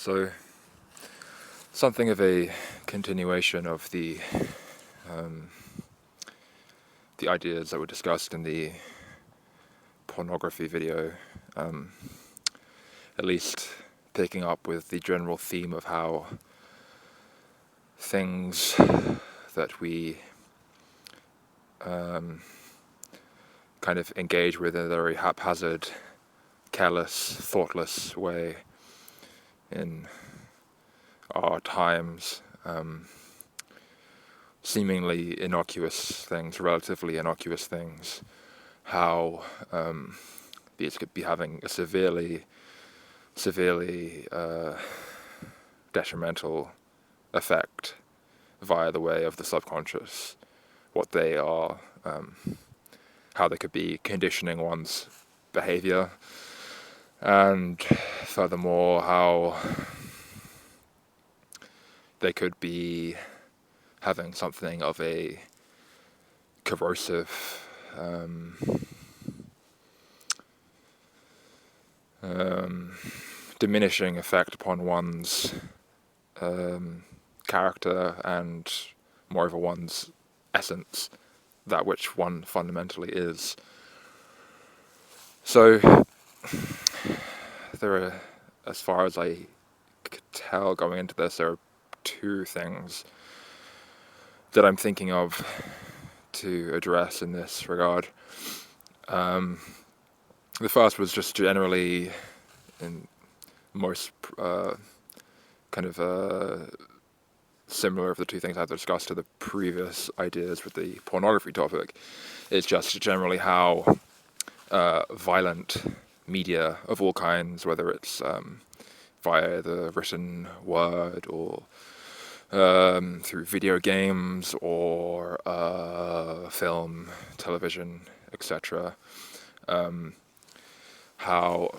So, something of a continuation of the ideas that were discussed in the pornography video, at least picking up with the general theme of how things that we kind of engage with in a very haphazard, careless, thoughtless way in our times, seemingly innocuous things, relatively innocuous things, how these could be having a severely detrimental effect via the way of the subconscious, what they are, how they could be conditioning one's behavior, and furthermore how they could be having something of a corrosive diminishing effect upon one's character and, moreover, one's essence, that which one fundamentally is. So there are, as far as I could tell going into this, there are two things that I'm thinking of to address in this regard. The first was just generally, in most similar of the two things I've discussed to the previous ideas with the pornography topic, is just generally how violent media of all kinds, whether it's via the written word or through video games or film, television, etc., how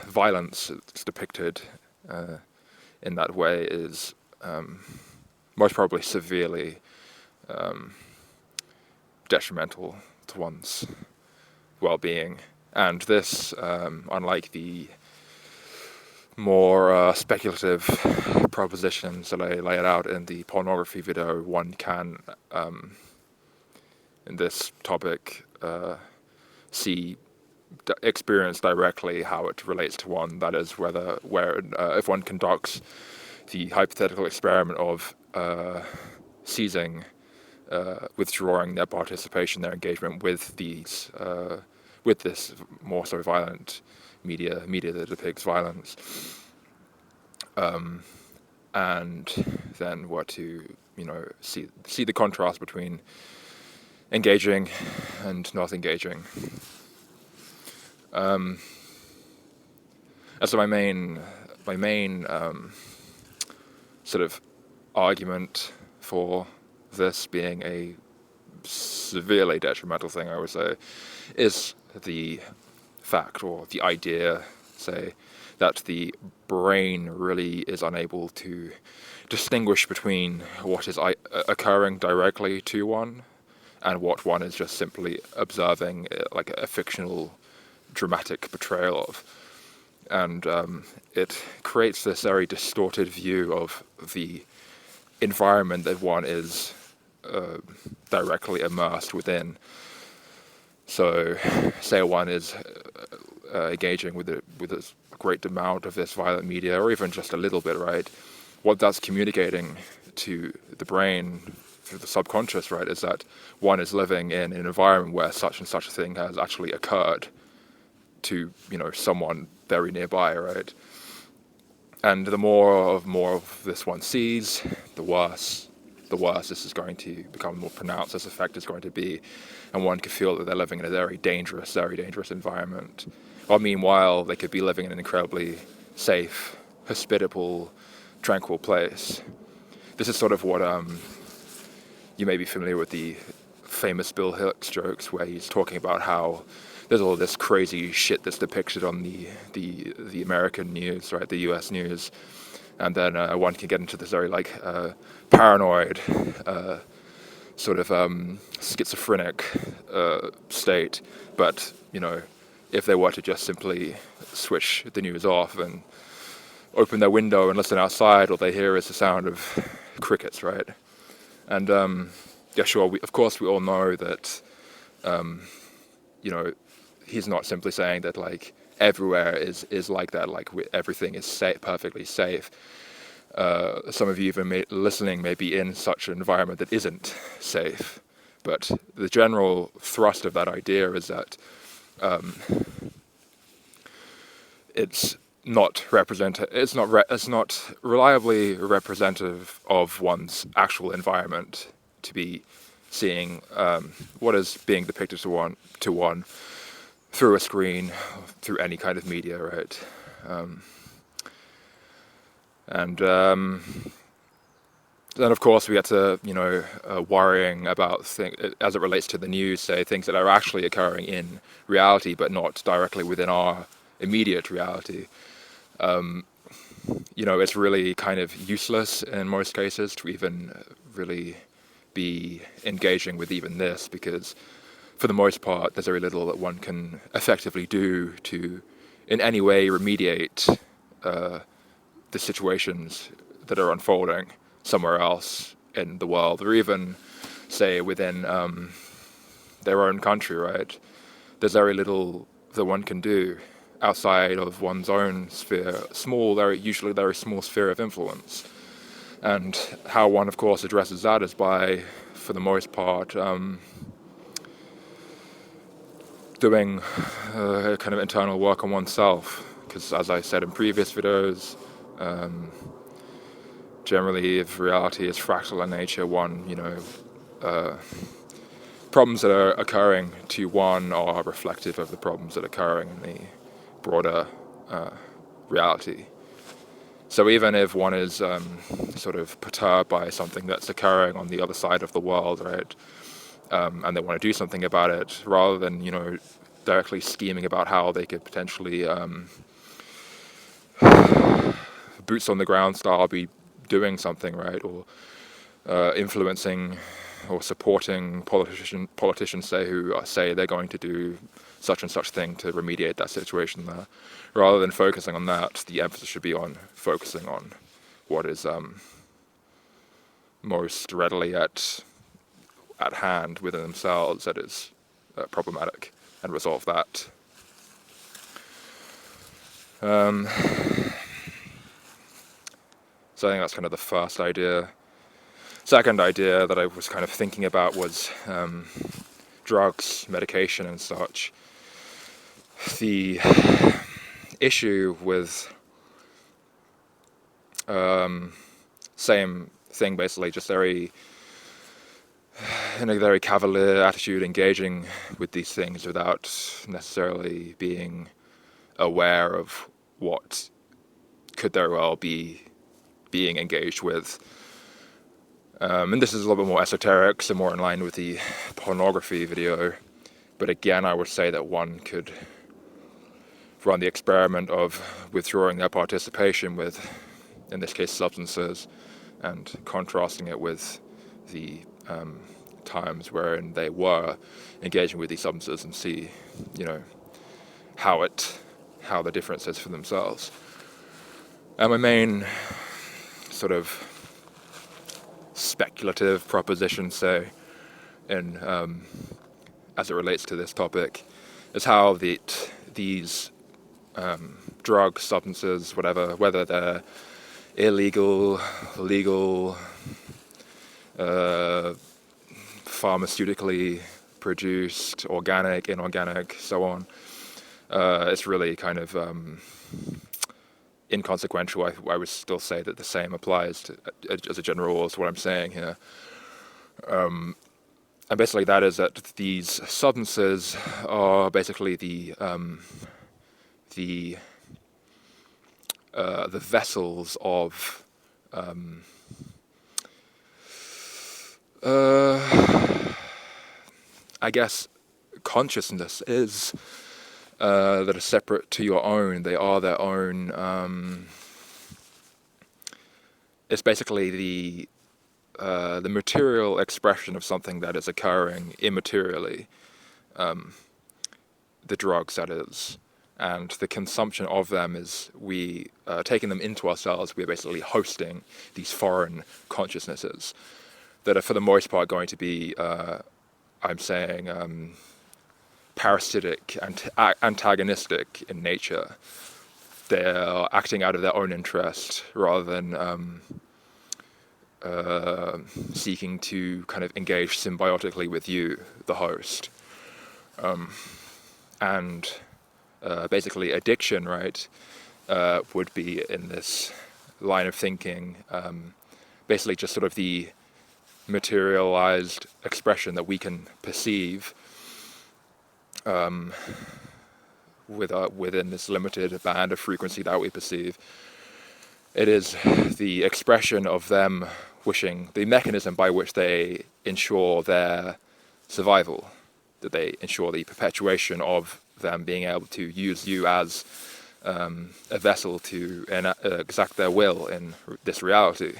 violence is depicted in that way is most probably severely detrimental to one's well-being. And this, unlike the more speculative propositions that I laid out in the pornography video, one can, in this topic, experience directly how it relates to one. That is, if one conducts the hypothetical experiment of withdrawing their participation, their engagement with with this more so violent media that depicts violence, and then were to see the contrast between engaging and not engaging. And so my main sort of argument for this being a severely detrimental thing, I would say, is the fact, or the idea, say, that the brain really is unable to distinguish between what is occurring directly to one and what one is just simply observing, like a fictional dramatic portrayal of. And it creates this very distorted view of the environment that one is directly immersed within. So, say one is engaging with a great amount of this violent media, or even just a little bit, right? What that's communicating to the brain through the subconscious, right, is that one is living in an environment where such and such a thing has actually occurred to, someone very nearby, right? And the more of this one sees, the worse this is going to become, more pronounced this effect is going to be, and one could feel that they're living in a very dangerous environment. While meanwhile, they could be living in an incredibly safe, hospitable, tranquil place. This is sort of what you may be familiar with the famous Bill Hicks jokes, where he's talking about how there's all this crazy shit that's depicted on the American news, right, the US news, and then one can get into this very paranoid, sort of schizophrenic state. But if they were to just simply switch the news off and open their window and listen outside, all they hear is the sound of crickets, right? And yeah, sure, of course we all know that, you know, he's not simply saying that like everywhere is like that, like everything is safe, perfectly safe. Some of you even listening may be in such an environment that isn't safe, but the general thrust of that idea is that it's not reliably representative of one's actual environment to be seeing what is being depicted to one through a screen, through any kind of media, right? And then, of course, we get to, worrying about as it relates to the news, say things that are actually occurring in reality, but not directly within our immediate reality. It's really kind of useless in most cases to even really be engaging with even this, because for the most part, there's very little that one can effectively do to, in any way, remediate the situations that are unfolding somewhere else in the world, or even, say, within their own country, right? There's very little that one can do outside of one's own sphere, usually very small sphere of influence. And how one, of course, addresses that is by, for the most part, doing kind of internal work on oneself. Because as I said in previous videos, generally if reality is fractal in nature, problems that are occurring to one are reflective of the problems that are occurring in the broader reality. So even if one is sort of perturbed by something that's occurring on the other side of the world, right, and they want to do something about it, rather than, directly scheming about how they could potentially boots on the ground style be doing something, right, or influencing or supporting politicians say who say they're going to do such and such thing to remediate that situation there. Rather than focusing on that, the emphasis should be on focusing on what is most readily at hand within themselves that is problematic, and resolve that. So I think that's kind of the first idea. Second idea that I was kind of thinking about was drugs, medication and such. The issue with same thing basically, just in a very cavalier attitude, engaging with these things without necessarily being aware of what could very well be being engaged with. And this is a little bit more esoteric, so more in line with the pornography video. But again, I would say that one could run the experiment of withdrawing their participation with, in this case, substances, and contrasting it with the times wherein they were engaging with these substances, and see, how the difference is for themselves. And my main sort of speculative proposition, say, in as it relates to this topic, is how these drugs, substances, whether they're illegal, legal, pharmaceutically produced, organic, inorganic, so on, it's really kind of inconsequential. I would still say that the same applies as a general rule to what I'm saying here. And basically that is that these substances are basically the vessels of I guess consciousness is that are separate to your own. They are their own. It's basically the material expression of something that is occurring immaterially. The drugs, that is. and the consumption of them is we taking them into ourselves. We're basically hosting these foreign consciousnesses that are, for the most part, going to be, I'm saying, parasitic and antagonistic in nature. They're acting out of their own interest rather than seeking to kind of engage symbiotically with you, the host. And basically addiction, right, would be in this line of thinking, basically just sort of the materialized expression that we can perceive within this limited band of frequency that we perceive. It is the expression of them wishing, the mechanism by which they ensure their survival, that they ensure the perpetuation of them being able to use you as a vessel to exact their will in this reality.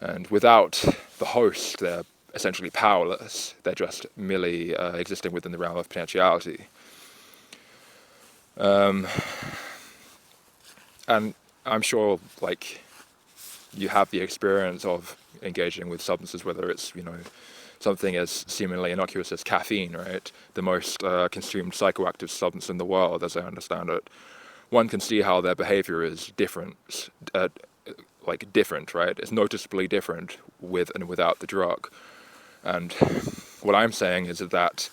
And without the host, they're essentially powerless. They're just merely existing within the realm of potentiality. And I'm sure, like, you have the experience of engaging with substances, whether it's, something as seemingly innocuous as caffeine, right? The most consumed psychoactive substance in the world, as I understand it. One can see how their behavior is different, different, right? It's noticeably different with and without the drug. And what I'm saying is that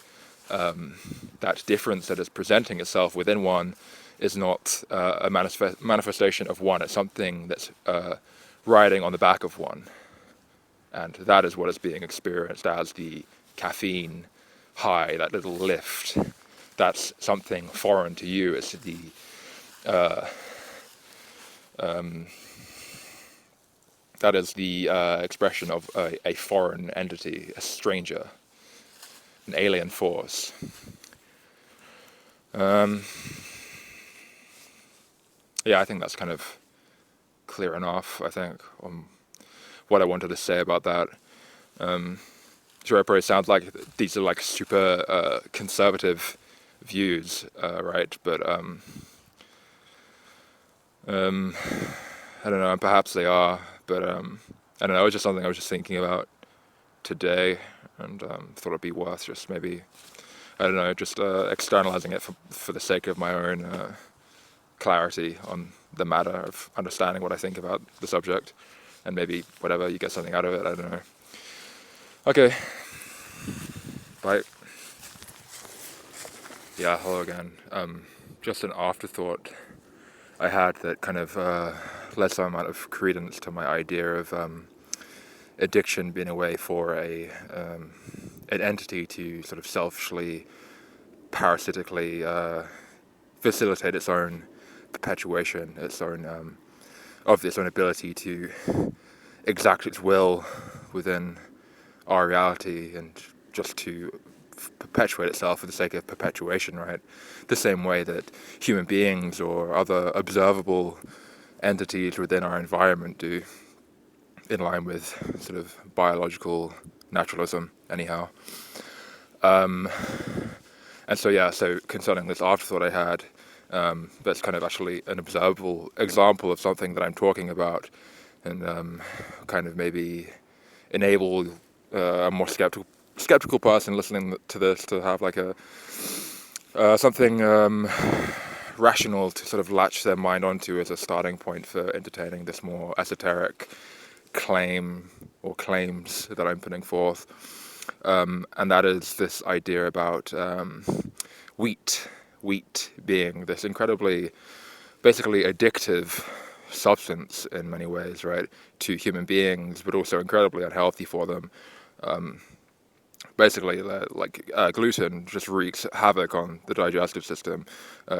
that difference that is presenting itself within one is not a manifestation of one. It's something that's riding on the back of one. And that is what is being experienced as the caffeine high, that little lift. That's something foreign to you. It's the that is the expression of a foreign entity, a stranger, an alien force. Yeah, I think that's kind of clear enough, I think, on what I wanted to say about that. Sure, it probably sounds like these are like super conservative views, right? But I don't know, perhaps they are, but I don't know, it was just something I was just thinking about today, and thought it'd be worth just maybe, I don't know, just externalizing it for the sake of my own clarity on the matter of understanding what I think about the subject, and maybe whatever, you get something out of it, I don't know. Okay, bye. Yeah, hello again. Just an afterthought I had that kind of led some amount of credence to my idea of addiction being a way for an entity to sort of selfishly, parasitically facilitate its own perpetuation, its own ability to exact its will within our reality, and just to perpetuate itself for the sake of perpetuation, right? The same way that human beings or other observable entities within our environment do, in line with sort of biological naturalism, anyhow. And so concerning this afterthought I had, that's kind of actually an observable example of something that I'm talking about, and kind of maybe enable a more skeptical person listening to this to have like a something rational to sort of latch their mind onto as a starting point for entertaining this more esoteric claim or claims that I'm putting forth, and that is this idea about wheat being this incredibly, basically addictive substance in many ways, right, to human beings, but also incredibly unhealthy for them. Basically, gluten just wreaks havoc on the digestive system,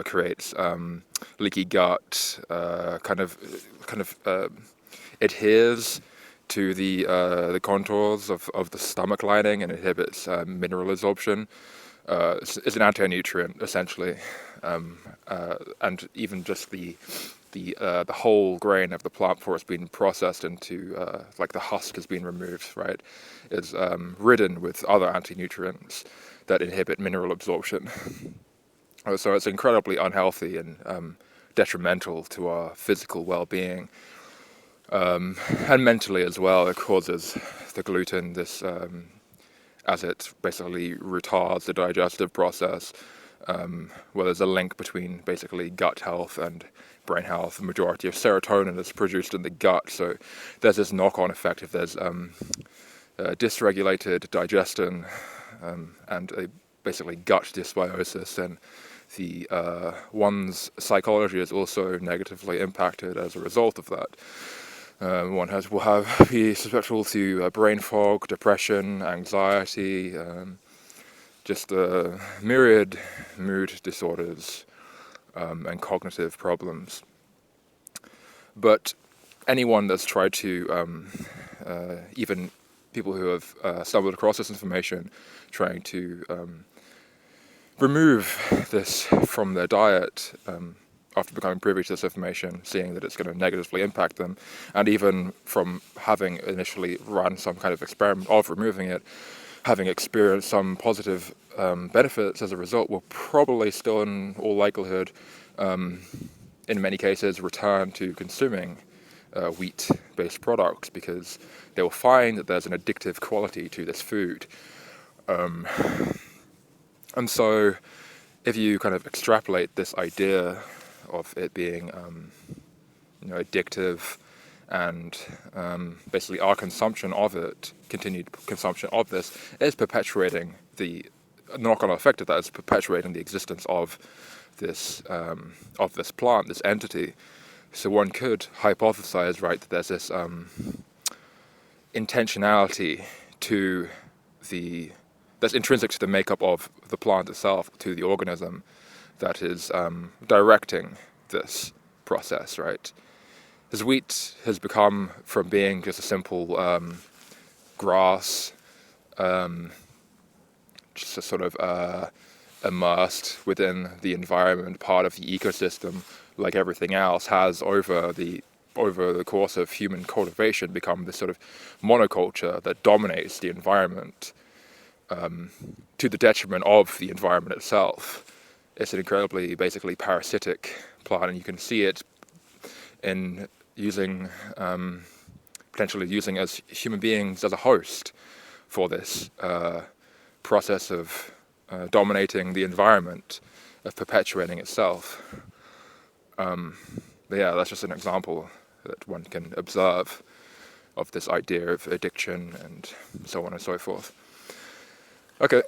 creates leaky gut, kind of adheres to the contours of the stomach lining and inhibits mineral absorption. It's an anti-nutrient essentially, and even just the whole grain of the plant before it's been processed into the husk has been removed, right, is ridden with other anti-nutrients that inhibit mineral absorption. So it's incredibly unhealthy and detrimental to our physical well-being, and mentally as well. It causes the gluten, as it basically retards the digestive process. Well, there's a link between basically gut health and brain health. The majority of serotonin is produced in the gut, so there's this knock-on effect if there's dysregulated digestion and a basically gut dysbiosis, and the one's psychology is also negatively impacted as a result of that. One will be susceptible to brain fog, depression, anxiety, just myriad mood disorders and cognitive problems. But anyone that's tried to, even people who have stumbled across this information, trying to remove this from their diet after becoming privy to this information, seeing that it's going to negatively impact them, and even from having initially run some kind of experiment of removing it, having experienced some positive benefits as a result, will probably still, in all likelihood, in many cases, return to consuming wheat-based products, because they will find that there's an addictive quality to this food. And so if you kind of extrapolate this idea of it being addictive, and basically our consumption of it, continued consumption of this, is perpetuating the knock-on effect of that, is perpetuating the existence of this plant, this entity. So one could hypothesize, right, that there's this intentionality that's intrinsic to the makeup of the plant itself, to the organism, that is directing this process, right? As wheat has become from being just a simple grass, just a sort of immersed within the environment, part of the ecosystem, like everything else, has over the course of human cultivation become this sort of monoculture that dominates the environment, to the detriment of the environment itself. It's an incredibly, basically, parasitic plant, and you can see it in potentially using as human beings as a host for this process of dominating the environment, of perpetuating itself. But yeah, that's just an example that one can observe of this idea of addiction and so on and so forth. Okay.